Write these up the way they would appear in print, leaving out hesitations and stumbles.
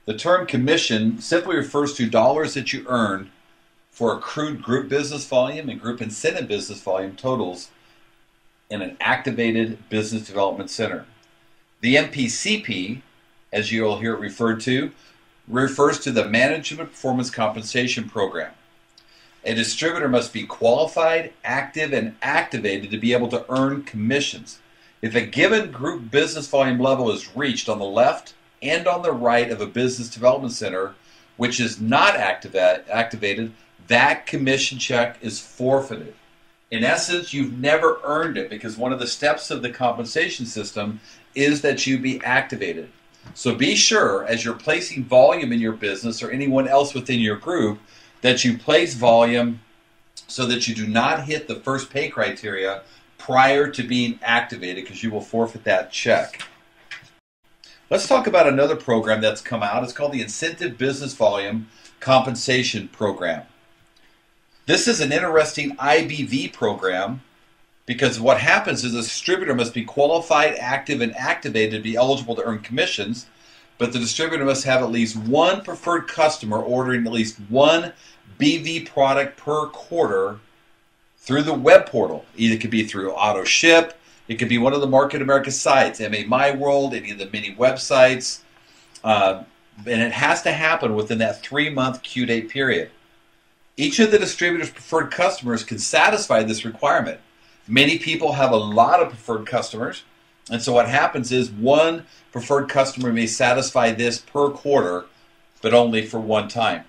The term commission simply refers to dollars that you earn for accrued group business volume and group incentive business volume totals in an activated business development center. The MPCP, as you'll hear it referred to, refers to the Management Performance Compensation Program. A distributor must be qualified, active, and activated to be able to earn commissions. If a given group business volume level is reached on the left and on the right of a business development center, which is not activated, that commission check is forfeited. In essence, you've never earned it because one of the steps of the compensation system is that you be activated. So be sure as you're placing volume in your business or anyone else within your group that you place volume so that you do not hit the first pay criteria prior to being activated because you will forfeit that check. Let's talk about another program that's come out. It's called the Incentive Business Volume Compensation Program. This is an interesting IBV program because what happens is a distributor must be qualified, active, and activated to be eligible to earn commissions, but the distributor must have at least one preferred customer ordering at least one BV product per quarter through the web portal. Either it could be through AutoShip, it could be one of the Market America sites, MA My World, any of the mini websites, and it has to happen within that 3-month Q date period. Each of the distributor's preferred customers can satisfy this requirement. Many people have a lot of preferred customers, and so what happens is one preferred customer may satisfy this per quarter, but only for one time.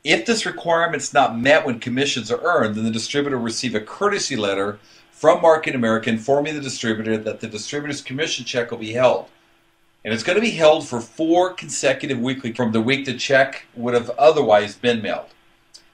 If this requirement is not met when commissions are earned, then the distributor will receive a courtesy letter from Market America informing the distributor that the distributor's commission check will be held. And it's going to be held for 4 consecutive weekly from the week the check would have otherwise been mailed.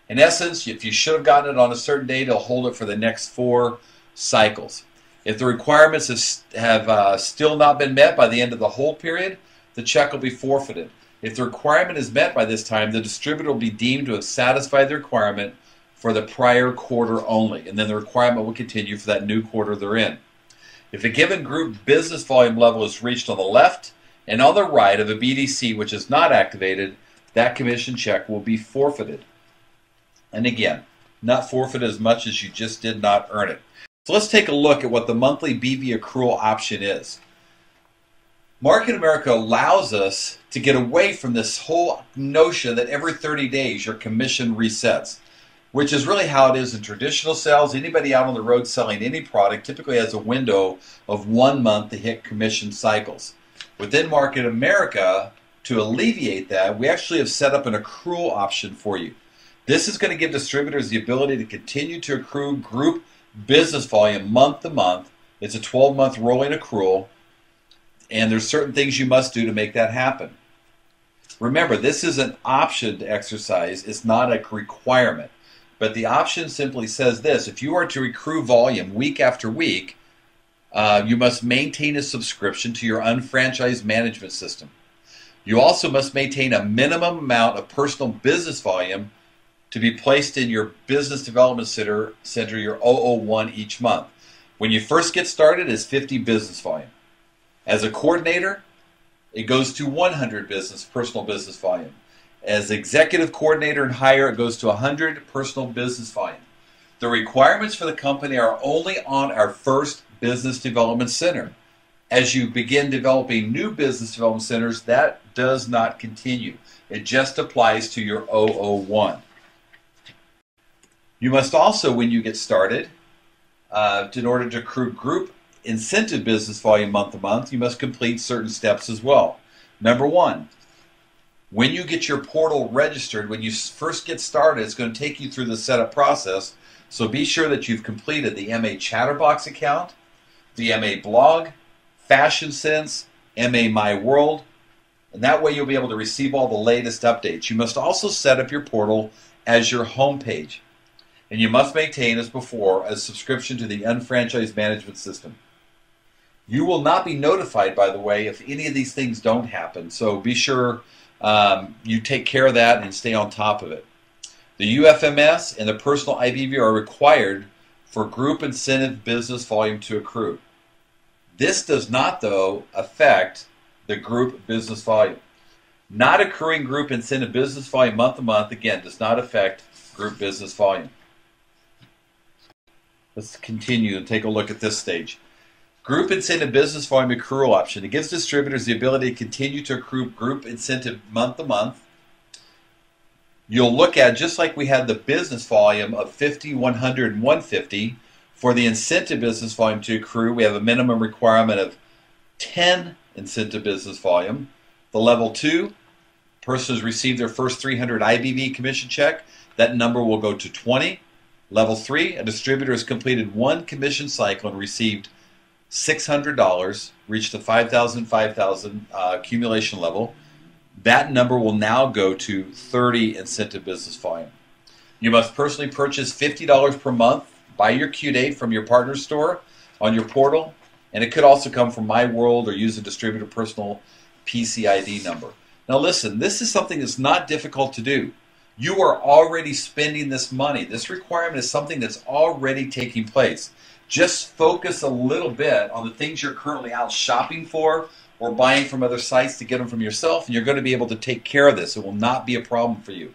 In essence, if you should have gotten it on a certain date, it'll hold it for the next 4 cycles. If the requirements have still not been met by the end of the hold period, the check will be forfeited. If the requirement is met by this time, the distributor will be deemed to have satisfied the requirement for the prior quarter only, and then the requirement will continue for that new quarter they're in. If a given group business volume level is reached on the left and on the right of a BDC which is not activated, that commission check will be forfeited. And again, not forfeit as much as you just did not earn it. So let's take a look at what the monthly BV accrual option is. Market America allows us to get away from this whole notion that every 30 days your commission resets, which is really how it is in traditional sales. Anybody out on the road selling any product typically has a window of 1 month to hit commission cycles. Within Market America, to alleviate that, we actually have set up an accrual option for you. This is going to give distributors the ability to continue to accrue group business volume month to month. It's a 12-month rolling accrual, and there's certain things you must do to make that happen. Remember, this is an option to exercise. It's not a requirement. But the option simply says this: if you are to accrue volume week after week, you must maintain a subscription to your unfranchised management system. You also must maintain a minimum amount of personal business volume to be placed in your business development center, your 001 each month. When you first get started, it's 50 business volume. As a coordinator, it goes to 100 personal business volume. As executive coordinator and higher, it goes to 100 personal business volume. The requirements for the company are only on our first business development center. As you begin developing new business development centers, that does not continue. It just applies to your 001. You must also, when you get started, in order to accrue group incentive business volume month to month, you must complete certain steps as well. Number 1, when you get your portal registered, when you first get started, it's going to take you through the setup process. So be sure that you've completed the MA Chatterbox account, the MA Blog, Fashion Sense, MA My World, and that way you'll be able to receive all the latest updates. You must also set up your portal as your home page. And you must maintain, as before, a subscription to the unfranchised management system. You will not be notified, by the way, if any of these things don't happen. So be sure you take care of that and stay on top of it. The UFMS and the personal IBV are required for group incentive business volume to accrue. This does not, though, affect the group business volume. Not accruing group incentive business volume month to month, again, does not affect group business volume. Let's continue and take a look at this stage. Group incentive business volume accrual option. It gives distributors the ability to continue to accrue group incentive month to month. You'll look at, just like we had the business volume of 50, 100, and 150, for the incentive business volume to accrue, we have a minimum requirement of 10 incentive business volume. The level 2, person has received their first 300 IBV commission check, that number will go to 20. Level 3, a distributor has completed one commission cycle and received $600, reached the 5,000 accumulation level. That number will now go to 30 incentive business volume. You must personally purchase $50 per month by your Q date from your partner store on your portal, and it could also come from My World or use a distributor personal PCID number. Now listen, this is something that's not difficult to do. You are already spending this money. This requirement is something that's already taking place. Just focus a little bit on the things you're currently out shopping for or buying from other sites to get them from yourself, and you're going to be able to take care of this. It will not be a problem for you.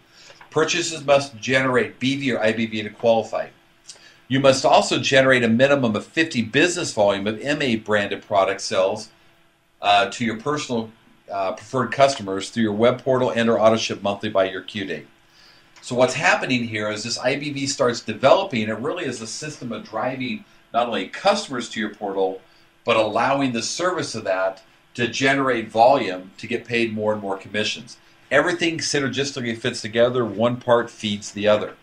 Purchases must generate BV or IBV to qualify. You must also generate a minimum of 50 business volume of MA branded product sales to your personal preferred customers through your web portal and or auto ship monthly by your Q date. So what's happening here is this IBV starts developing. It really is a system of driving not only customers to your portal, but allowing the service of that to generate volume to get paid more and more commissions. Everything synergistically fits together. One part feeds the other.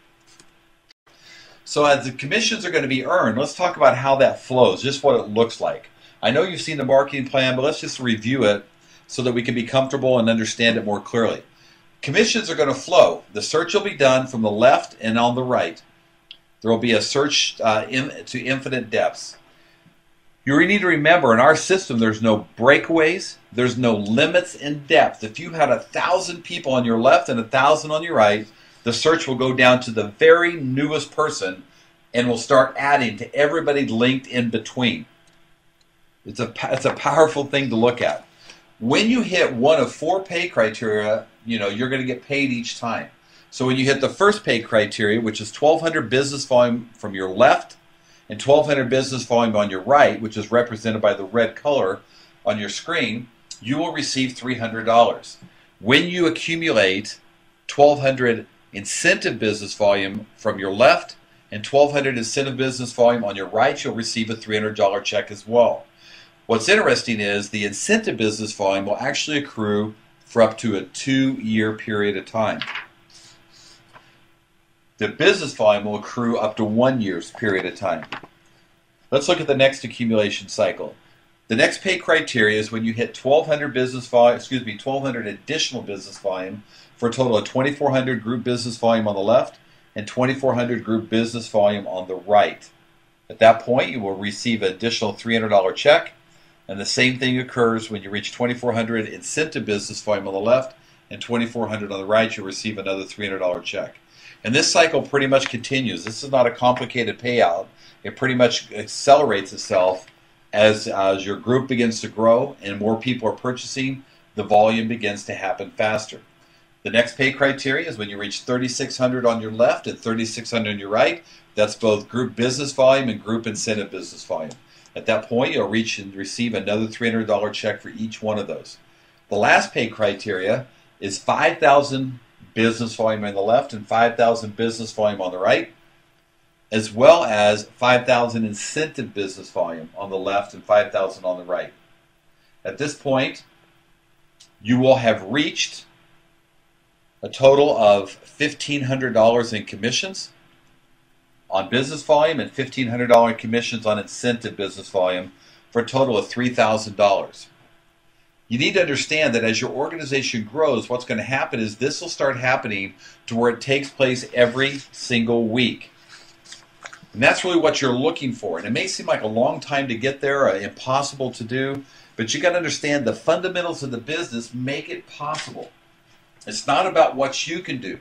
So as the commissions are going to be earned, let's talk about how that flows, just what it looks like. I know you've seen the marketing plan, but let's just review it so that we can be comfortable and understand it more clearly. Commissions are going to flow. The search will be done from the left and on the right. There will be a search to infinite depths. You need to remember, in our system, there's no breakaways. There's no limits in depth. If you had 1,000 people on your left and 1,000 on your right, the search will go down to the very newest person and will start adding to everybody linked in between. It's a powerful thing to look at. When you hit one of 4 pay criteria, you're going to get paid each time. So when you hit the first pay criteria, which is 1,200 business volume from your left and 1,200 business volume on your right, which is represented by the red color on your screen, you will receive $300. When you accumulate 1,200 incentive business volume from your left and 1,200 incentive business volume on your right, you'll receive a $300 check as well. What's interesting is the incentive business volume will actually accrue for up to a 2-year period of time. The business volume will accrue up to 1 year's period of time. Let's look at the next accumulation cycle. The next pay criteria is when you hit 1,200 additional business volume for a total of 2,400 group business volume on the left and 2,400 group business volume on the right. At that point, you will receive an additional $300 check. And the same thing occurs when you reach 2,400 incentive business volume on the left and 2,400 on the right, you'll receive another $300 check. And this cycle pretty much continues. This is not a complicated payout. It pretty much accelerates itself as your group begins to grow and more people are purchasing, the volume begins to happen faster. The next pay criteria is when you reach 3,600 on your left and 3,600 on your right. That's both group business volume and group incentive business volume. At that point, you'll reach and receive another $300 check for each one of those. The last pay criteria is 5,000 business volume on the left and 5,000 business volume on the right, as well as 5,000 incentive business volume on the left and 5,000 on the right. At this point, you will have reached a total of $1,500 in commissions on business volume and $1,500 in commissions on incentive business volume for a total of $3,000. You need to understand that as your organization grows, what's going to happen is this will start happening to where it takes place every single week. And that's really what you're looking for. And it may seem like a long time to get there, impossible to do, but you got to understand the fundamentals of the business make it possible. It's not about what you can do.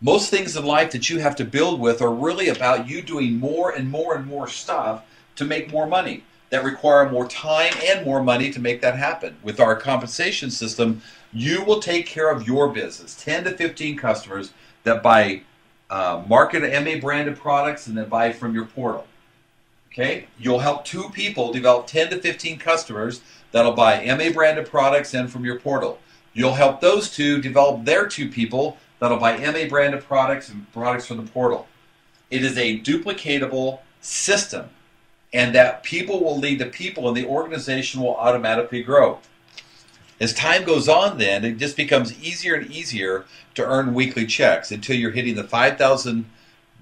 Most things in life that you have to build with are really about you doing more and more and more stuff to make more money. that require more time and more money to make that happen. With our compensation system, you will take care of your business. 10 to 15 customers that buy market MA branded products and then buy from your portal. Okay? You'll help 2 people develop 10 to 15 customers that'll buy MA branded products and from your portal. You'll help those 2 develop their 2 people that'll buy MA branded products and products from the portal. It is a duplicatable system, and that people will lead to people and the organization will automatically grow. As time goes on then, it just becomes easier and easier to earn weekly checks until you're hitting the 5,000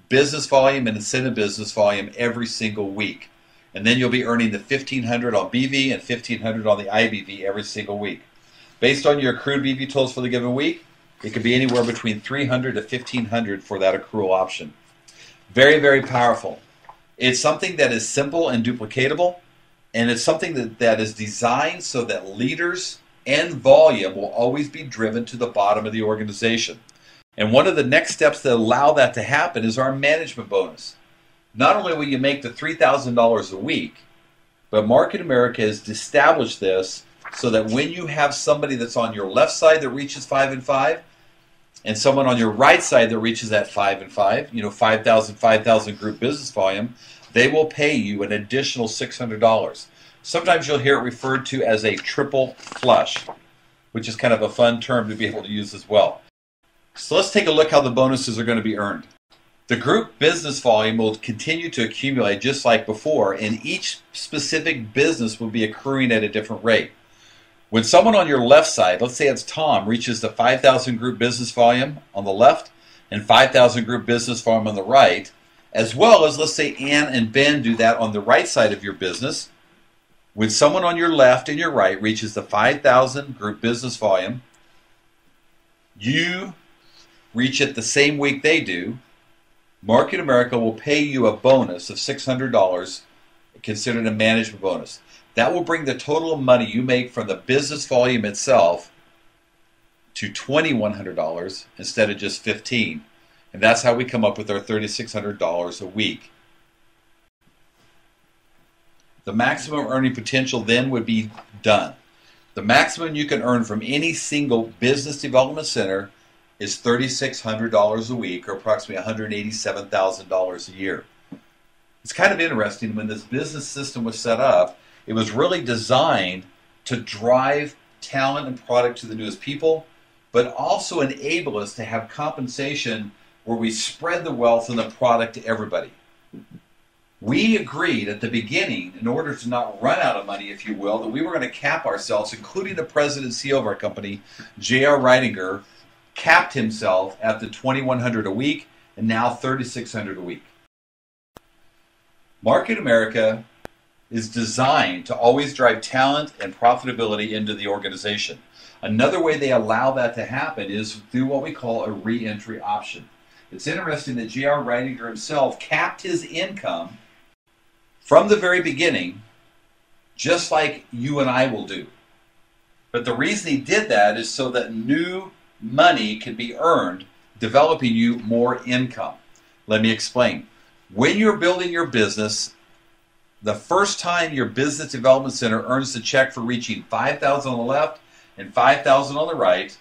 business volume and incentive business volume every single week. And then you'll be earning the 1,500 on BV and 1,500 on the IBV every single week. Based on your accrued BV totals for the given week, it could be anywhere between 300 to 1,500 for that accrual option. Very, very powerful. It's something that is simple and duplicatable, and it's something that is designed so that leaders and volume will always be driven to the bottom of the organization. And one of the next steps that allow that to happen is our management bonus. Not only will you make the $3,000 a week, but Market America has established this so that when you have somebody that's on your left side that reaches 5 and 5, and someone on your right side that reaches that 5 and 5, 5,000 group business volume, they will pay you an additional $600. Sometimes you'll hear it referred to as a triple flush, which is kind of a fun term to be able to use as well. So let's take a look how the bonuses are going to be earned. The group business volume will continue to accumulate just like before, and each specific business will be accruing at a different rate. When someone on your left side, let's say it's Tom, reaches the 5,000 group business volume on the left and 5,000 group business volume on the right, as well as let's say Ann and Ben do that on the right side of your business. When someone on your left and your right reaches the 5,000 group business volume, you reach it the same week they do, Market America will pay you a bonus of $600, considered a management bonus. That will bring the total of money you make from the business volume itself to $2,100 instead of just $1,500. And that's how we come up with our $3,600 a week. The maximum earning potential then would be done. The maximum you can earn from any single business development center is $3,600 a week, or approximately $187,000 a year. It's kind of interesting, when this business system was set up, it was really designed to drive talent and product to the newest people, but also enable us to have compensation where we spread the wealth and the product to everybody. We agreed at the beginning, in order to not run out of money, if you will, that we were going to cap ourselves, including the president and CEO of our company, J.R. Reidinger, capped himself at the $2,100 a week and now $3,600 a week. Market America is designed to always drive talent and profitability into the organization. Another way they allow that to happen is through what we call a re-entry option. It's interesting that J.R. Reidinger himself capped his income from the very beginning, just like you and I will do. But the reason he did that is so that new money can be earned, developing you more income. Let me explain. When you're building your business, the first time your business development center earns the check for reaching 5,000 on the left and 5,000 on the right,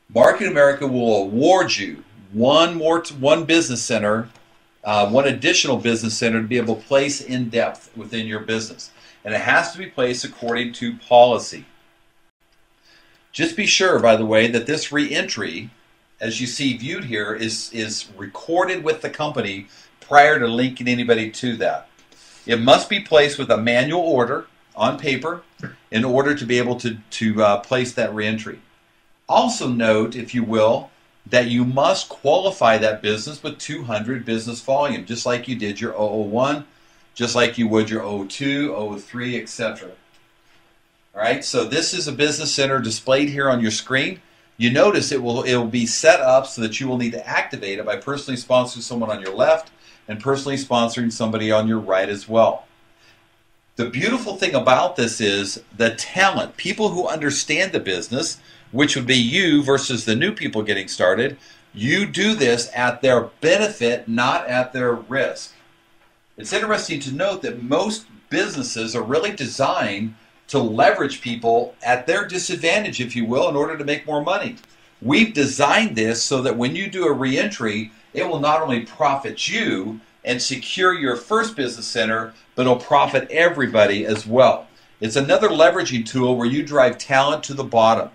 Market America will award you one business center, one additional business center to be able to place in depth within your business. And it has to be placed according to policy. Just be sure, by the way, that this re-entry, as you see viewed here, is recorded with the company prior to linking anybody to that. It must be placed with a manual order on paper in order to be able to place that re-entry. Also note, if you will, that you must qualify that business with 200 business volume, just like you did your 001, just like you would your 02, 03, etc. All right, so this is a business center displayed here on your screen. You notice it will be set up so that you will need to activate it by personally sponsoring someone on your left and personally sponsoring somebody on your right as well. The beautiful thing about this is the talent, people who understand the business, which would be you versus the new people getting started. You do this at their benefit, not at their risk. It's interesting to note that most businesses are really designed to leverage people at their disadvantage, if you will, in order to make more money. We've designed this so that when you do a reentry, it will not only profit you and secure your first business center, but it'll profit everybody as well. It's another leveraging tool where you drive talent to the bottom.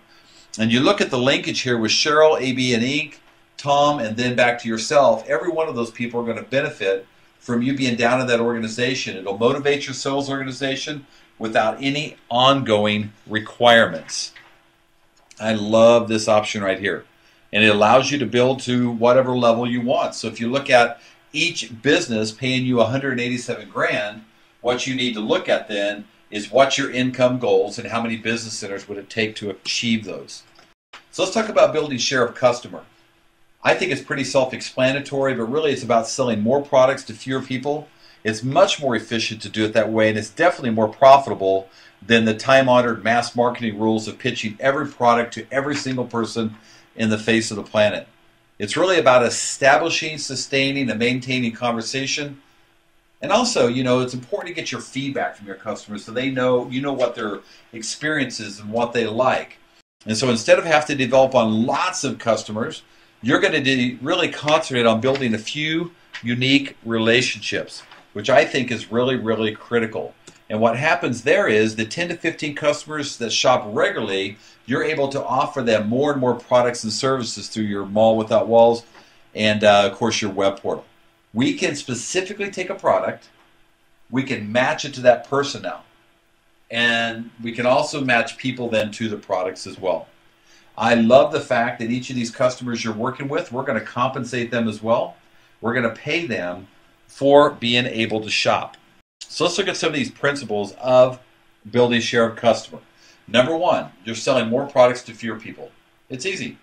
And you look at the linkage here with Cheryl, AB and Inc., Tom, and then back to yourself. Every one of those people are going to benefit from you being down in that organization. It'll motivate your sales organization without any ongoing requirements. I love this option right here. And it allows you to build to whatever level you want. So if you look at each business paying you 187 grand, what you need to look at then is what's your income goals and how many business centers would it take to achieve those. So let's talk about building share of customer. I think it's pretty self-explanatory, but really it's about selling more products to fewer people. It's much more efficient to do it that way, and it's definitely more profitable than the time-honored mass marketing rules of pitching every product to every single person in the face of the planet. It's really about establishing, sustaining, and maintaining conversation. And also, it's important to get your feedback from your customers so they know, what their experience is and what they like. And so instead of having to develop on lots of customers, you're going to really concentrate on building a few unique relationships, which I think is really, really critical. And what happens there is the 10 to 15 customers that shop regularly, you're able to offer them more and more products and services through your Mall Without Walls and, of course, your web portal. We can specifically take a product, we can match it to that person now, and we can also match people then to the products as well. I love the fact that each of these customers you're working with, we're going to compensate them as well. We're going to pay them for being able to shop. So let's look at some of these principles of building share of customer. Number one, you're selling more products to fewer people. It's easy.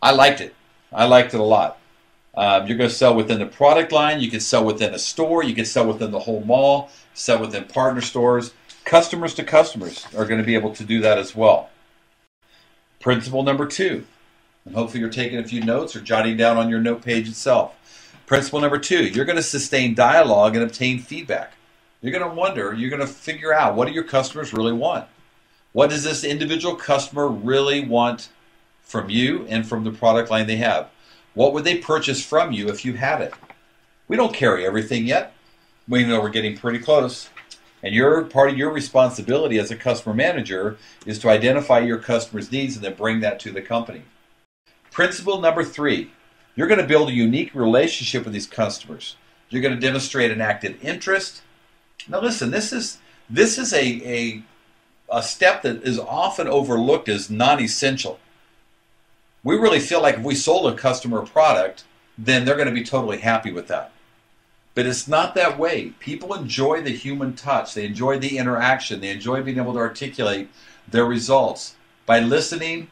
I liked it. I liked it a lot. You're going to sell within the product line. You can sell within a store. You can sell within the whole mall. Sell within partner stores. Customers to customers are going to be able to do that as well. Principle number two, and hopefully you're taking a few notes or jotting down on your note page itself. Principle number two, you're going to sustain dialogue and obtain feedback. You're going to wonder, you're going to figure out, what do your customers really want? What does this individual customer really want from you and from the product line they have? What would they purchase from you if you had it? We don't carry everything yet. We know we're getting pretty close. And part of your responsibility as a customer manager is to identify your customers' needs and then bring that to the company. Principle number three, you're going to build a unique relationship with these customers. You're going to demonstrate an active interest. Now listen, this is a step that is often overlooked as non-essential. We really feel like if we sold a customer a product, then they're going to be totally happy with that. But it's not that way. People enjoy the human touch. They enjoy the interaction. They enjoy being able to articulate their results. By listening,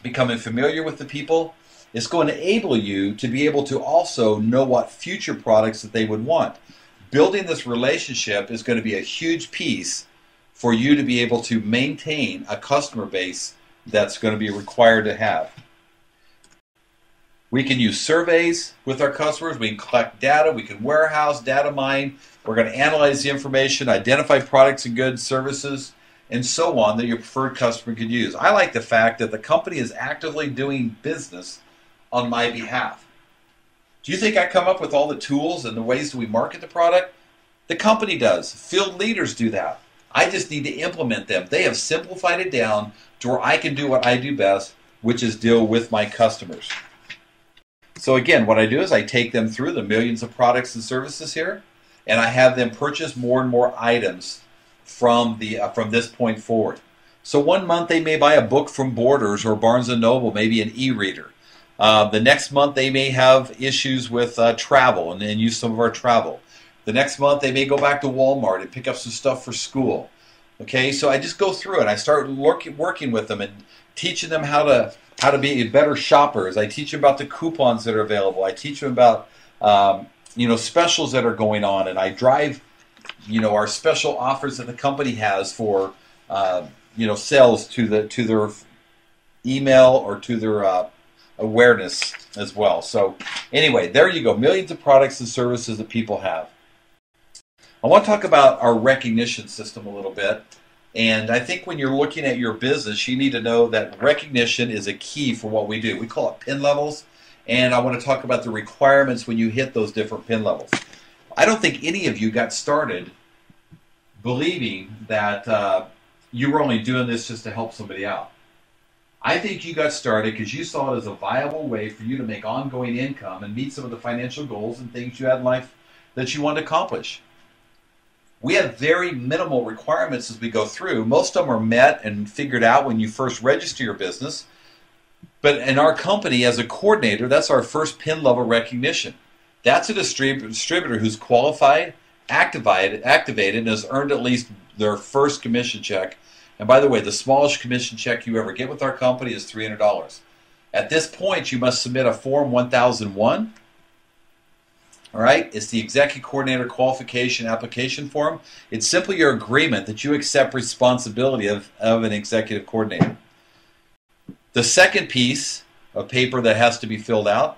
becoming familiar with the people, it's going to enable you to be able to also know what future products that they would want. Building this relationship is going to be a huge piece for you to be able to maintain a customer base that's going to be required to have. We can use surveys with our customers. We can collect data. We can warehouse, data mine. We're going to analyze the information, identify products and goods, services, and so on that your preferred customer could use. I like the fact that the company is actively doing business on my behalf. Do you think I come up with all the tools and the ways that we market the product? The company does. Field leaders do that. I just need to implement them. They have simplified it down to where I can do what I do best, which is deal with my customers. So again, what I do is I take them through the millions of products and services here, and I have them purchase more and more items from this point forward. So one month they may buy a book from Borders or Barnes & Noble, maybe an e-reader. The next month they may have issues with travel and use some of our travel. The next month they may go back to Walmart and pick up some stuff for school. Okay, so I just go through it. I start working with them and teaching them how to be better shoppers. I teach them about the coupons that are available. I teach them about specials that are going on, and I drive our special offers that the company has for sales to their email or to their awareness as well. So anyway, there you go. Millions of products and services that people have. I want to talk about our recognition system a little bit. And I think when you're looking at your business, you need to know that recognition is a key for what we do. We call it pin levels. And I want to talk about the requirements when you hit those different pin levels. I don't think any of you got started believing that you were only doing this just to help somebody out. I think you got started because you saw it as a viable way for you to make ongoing income and meet some of the financial goals and things you had in life that you wanted to accomplish. We have very minimal requirements as we go through. Most of them are met and figured out when you first register your business. But in our company, as a coordinator, that's our first pin level recognition. That's a distributor who's qualified, activated, and has earned at least their first commission check. And by the way, the smallest commission check you ever get with our company is $300. At this point, you must submit a Form 1001. All right, it's the Executive Coordinator Qualification Application Form. It's simply your agreement that you accept responsibility of an Executive Coordinator. The second piece of paper that has to be filled out,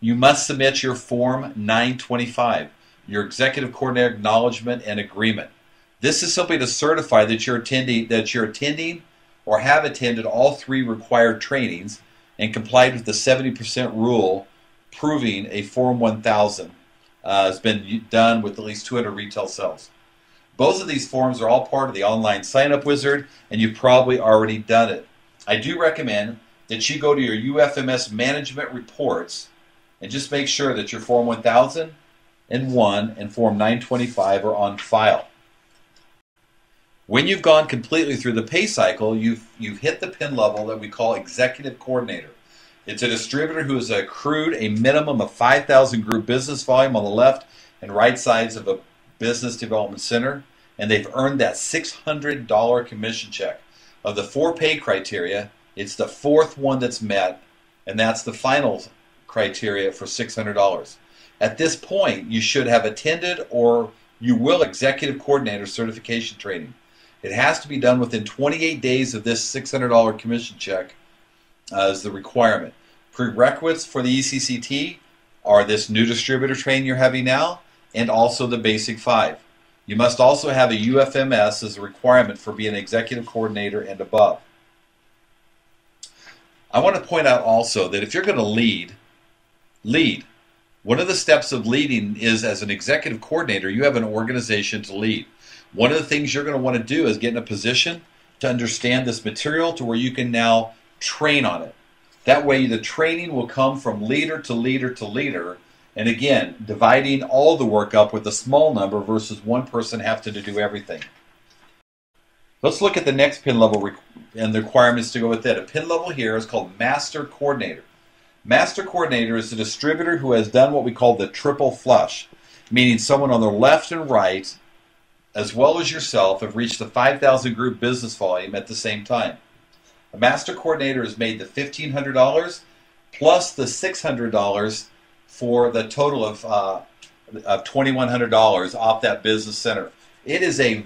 you must submit your Form 925, your Executive Coordinator Acknowledgement and Agreement. This is simply to certify that you're attending or have attended all 3 required trainings and complied with the 70% rule, proving a Form 1000 has been done with at least 200 retail sales. Both of these forms are all part of the online sign-up wizard, and you've probably already done it. I do recommend that you go to your UFMS management reports and just make sure that your Form 1001 and Form 925 are on file. When you've gone completely through the pay cycle, you've hit the pin level that we call Executive Coordinator. It's a distributor who has accrued a minimum of 5,000 group business volume on the left and right sides of a business development center, and they've earned that $600 commission check. Of the 4 pay criteria, it's the 4th one that's met, and that's the final criteria for $600. At this point, you should have attended or you will Executive Coordinator certification training. It has to be done within 28 days of this $600 commission check as the requirement. Prerequisites for the ECCT are this new distributor training you're having now and also the Basic 5. You must also have a UFMS as a requirement for being an Executive Coordinator and above. I want to point out also that if you're going to lead. One of the steps of leading is, as an Executive Coordinator, you have an organization to lead. One of the things you're going to want to do is get in a position to understand this material to where you can now train on it. That way the training will come from leader to leader to leader, and again, dividing all the work up with a small number versus one person having to do everything. Let's look at the next pin level and the requirements to go with that. A pin level here is called Master Coordinator. Master Coordinator is a distributor who has done what we call the triple flush, meaning someone on the left and right, as well as yourself, have reached the 5,000 group business volume at the same time. A Master Coordinator has made the $1,500 plus the $600 for the total of $2,100 off that business center. It is a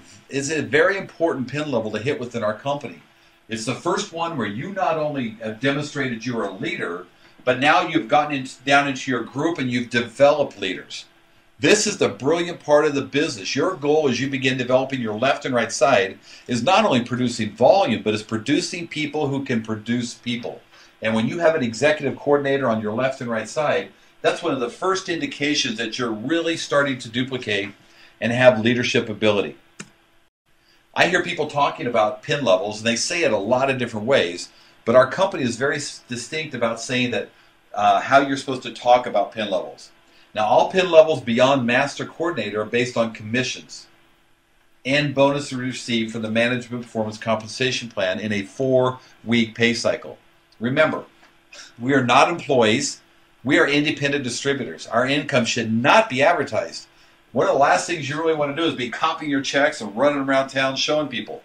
very important pin level to hit within our company. It's the first one where you not only have demonstrated you're a leader, but now you've gotten down into your group and you've developed leaders. This is the brilliant part of the business. Your goal as you begin developing your left and right side is not only producing volume, but is producing people who can produce people. And when you have an Executive Coordinator on your left and right side, that's one of the first indications that you're really starting to duplicate and have leadership ability. I hear people talking about pin levels, and they say it a lot of different ways, but our company is very distinct about saying that how you're supposed to talk about pin levels. Now, all pin levels beyond Master Coordinator are based on commissions and bonuses received from the Management Performance Compensation Plan in a 4-week pay cycle. Remember, we are not employees. We are independent distributors. Our income should not be advertised. One of the last things you really want to do is be copying your checks and running around town showing people.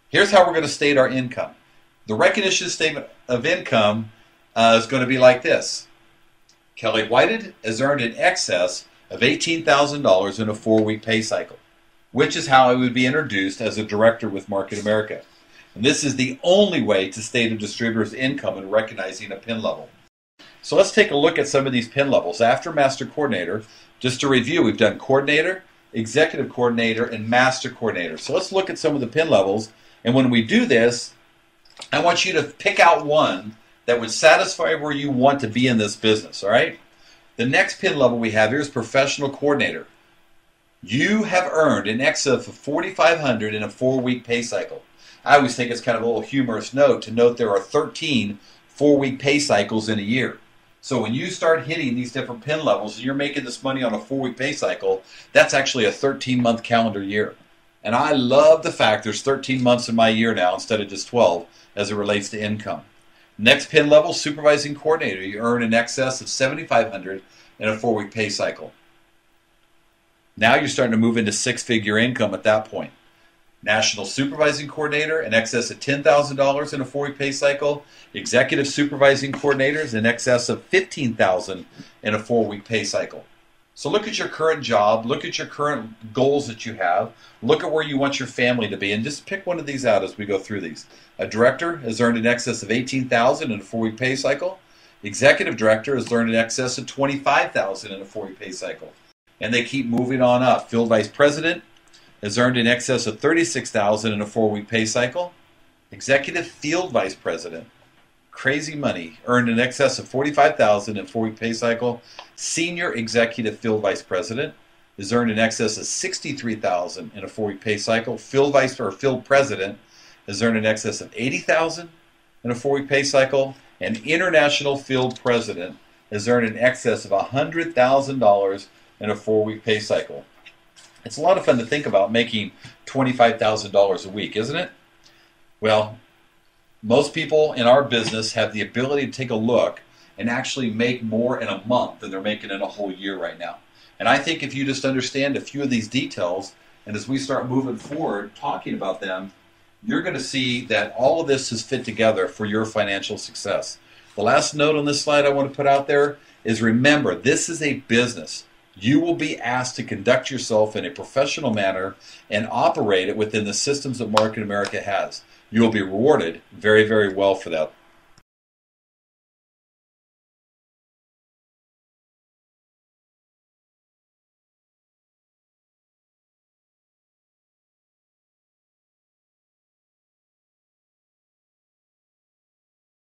Here's how we're going to state our income. The recognition statement of income is going to be like this. Kelly Whited has earned in excess of $18,000 in a 4-week pay cycle, which is how I would be introduced as a director with Market America. And this is the only way to state a distributor's income in recognizing a pin level. So let's take a look at some of these pin levels. After Master Coordinator, just to review, we've done Coordinator, executive coordinator, and master coordinator. So let's look at some of the pin levels. And when we do this, I want you to pick out one that would satisfy where you want to be in this business, all right? The next pin level we have here is professional coordinator. You have earned in excess of $4,500 in a 4-week pay cycle. I always think it's kind of a little humorous note to note there are 13 4-week pay cycles in a year. So when you start hitting these different pin levels and you're making this money on a 4-week pay cycle, that's actually a 13-month calendar year. And I love the fact there's 13 months in my year now instead of just 12 as it relates to income. Next pin level, supervising coordinator. You earn in excess of $7,500 in a 4-week pay cycle. Now you're starting to move into 6-figure income at that point. National supervising coordinator in excess of $10,000 in a 4-week pay cycle. Executive supervising coordinators in excess of $15,000 in a 4-week pay cycle. So look at your current job, look at your current goals that you have, look at where you want your family to be, and just pick one of these out as we go through these. A director has earned in excess of $18,000 in a 4-week pay cycle. Executive director has earned in excess of $25,000 in a 4-week pay cycle. And they keep moving on up. Field vice president has earned in excess of $36,000 in a 4-week pay cycle. Executive field vice president, crazy money, earned in excess of $45,000 in a 4-week pay cycle. Senior executive field vice president is earned in excess of $63,000 in a 4-week pay cycle. Field vice or field president is earned in excess of $80,000 in a 4-week pay cycle. And international field president is earned in excess of $100,000 in a 4-week pay cycle. It's a lot of fun to think about making $25,000 a week, isn't it? Well, most people in our business have the ability to take a look and actually make more in a month than they're making in a whole year right now. And I think if you just understand a few of these details, and as we start moving forward talking about them, you're going to see that all of this is fit together for your financial success. The last note on this slide I want to put out there is remember, this is a business. You will be asked to conduct yourself in a professional manner and operate it within the systems that Market America has. You will be rewarded very, very well for that.